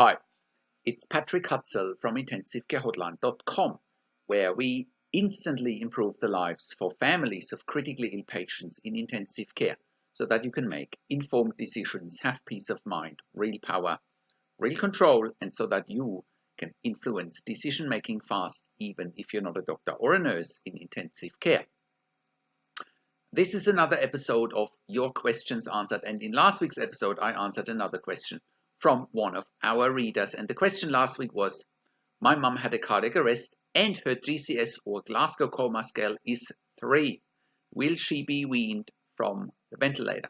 Hi, it's Patrick Hutzel from IntensiveCareHotline.com, where we instantly improve the lives for families of critically ill patients in intensive care so that you can make informed decisions, have peace of mind, real power, real control, and so that you can influence decision making fast, even if you're not a doctor or a nurse in intensive care. This is another episode of Your Questions Answered, and in last week's episode, I answered another question from one of our readers. And the question last week was, my mum had a cardiac arrest and her GCS or Glasgow Coma Scale is 3. Will she be weaned from the ventilator?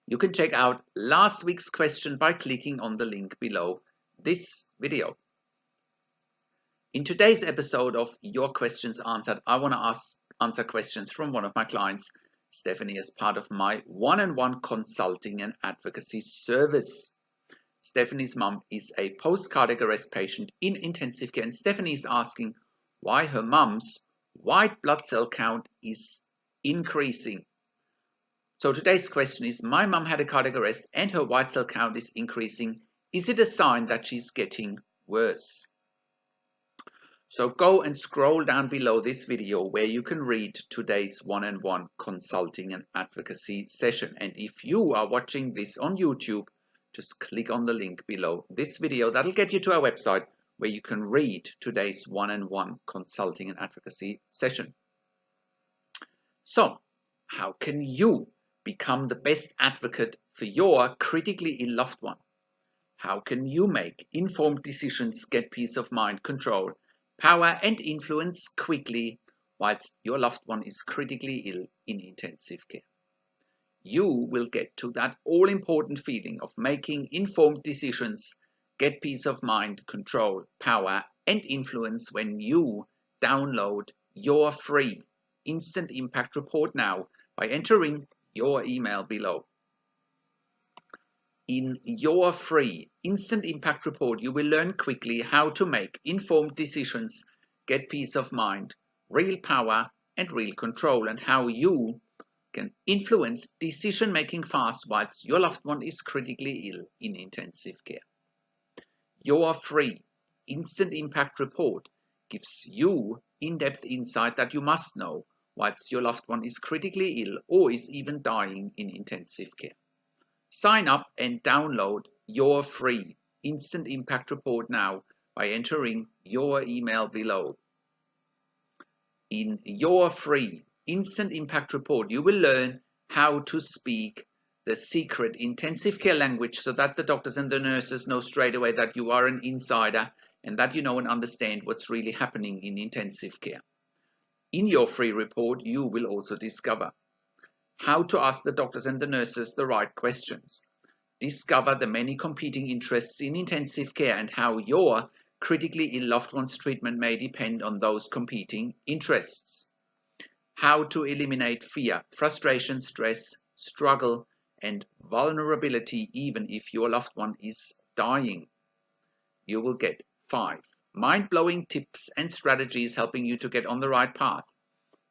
You can check out last week's question by clicking on the link below this video. In today's episode of Your Questions Answered, I want to answer questions from one of my clients, Stephanie, as part of my one-on-one consulting and advocacy service. Stephanie's mum is a post-cardiac arrest patient in intensive care, and Stephanie is asking why her mum's white blood cell count is increasing. So today's question is, my mum had a cardiac arrest and her white cell count is increasing. Is it a sign that she's getting worse? So go and scroll down below this video where you can read today's one-on-one consulting and advocacy session. And if you are watching this on YouTube, just click on the link below this video. That'll get you to our website where you can read today's one-on-one consulting and advocacy session. So, how can you become the best advocate for your critically ill loved one? How can you make informed decisions, get peace of mind, control, power and influence quickly whilst your loved one is critically ill in intensive care? You will get to that all-important feeling of making informed decisions, get peace of mind, control, power and influence when you download your free instant impact report now by entering your email below. In your free instant impact report, you will learn quickly how to make informed decisions, get peace of mind, real power and real control, and how you can influence decision making fast whilst your loved one is critically ill in intensive care. Your free instant impact report gives you in-depth insight that you must know whilst your loved one is critically ill or is even dying in intensive care. Sign up and download your free instant impact report now by entering your email below. In your free instant impact report, you will learn how to speak the secret intensive care language so that the doctors and the nurses know straight away that you are an insider and that you know and understand what's really happening in intensive care. In your free report, you will also discover how to ask the doctors and the nurses the right questions. Discover the many competing interests in intensive care and how your critically ill loved one's treatment may depend on those competing interests. How to eliminate fear, frustration, stress, struggle, and vulnerability even if your loved one is dying. You will get 5 mind-blowing tips and strategies helping you to get on the right path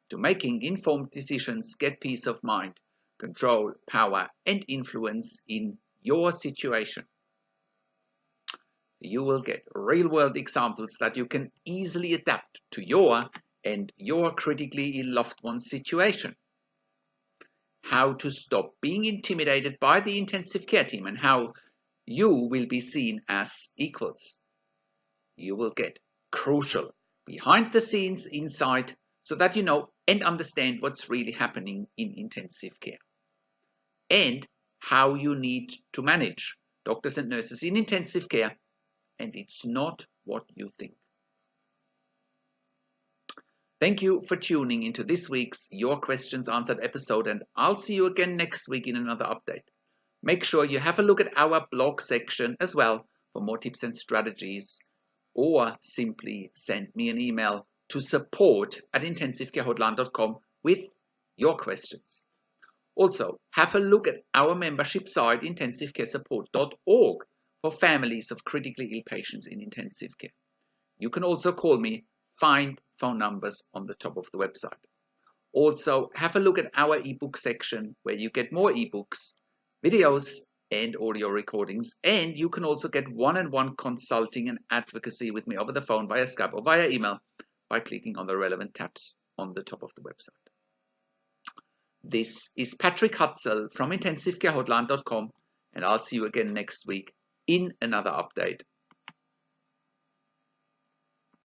to making informed decisions, get peace of mind, control, power, and influence in your situation. You will get real-world examples that you can easily adapt to your and your critically ill loved one's situation. How to stop being intimidated by the intensive care team and how you will be seen as equals. You will get crucial behind-the-scenes insight so that you know and understand what's really happening in intensive care, and how you need to manage doctors and nurses in intensive care, and it's not what you think. Thank you for tuning into this week's Your Questions Answered episode, and I'll see you again next week in another update. Make sure you have a look at our blog section as well for more tips and strategies, or simply send me an email to support@intensivecarehotline.com with your questions. Also, have a look at our membership site, intensivecaresupport.org, for families of critically ill patients in intensive care. You can also call me, find phone numbers on the top of the website. Also, have a look at our ebook section where you get more ebooks, videos, and audio recordings. And you can also get one-on-one consulting and advocacy with me over the phone, via Skype or via email by clicking on the relevant tabs on the top of the website. This is Patrick Hutzel from IntensiveCareHotline.com, and I'll see you again next week in another update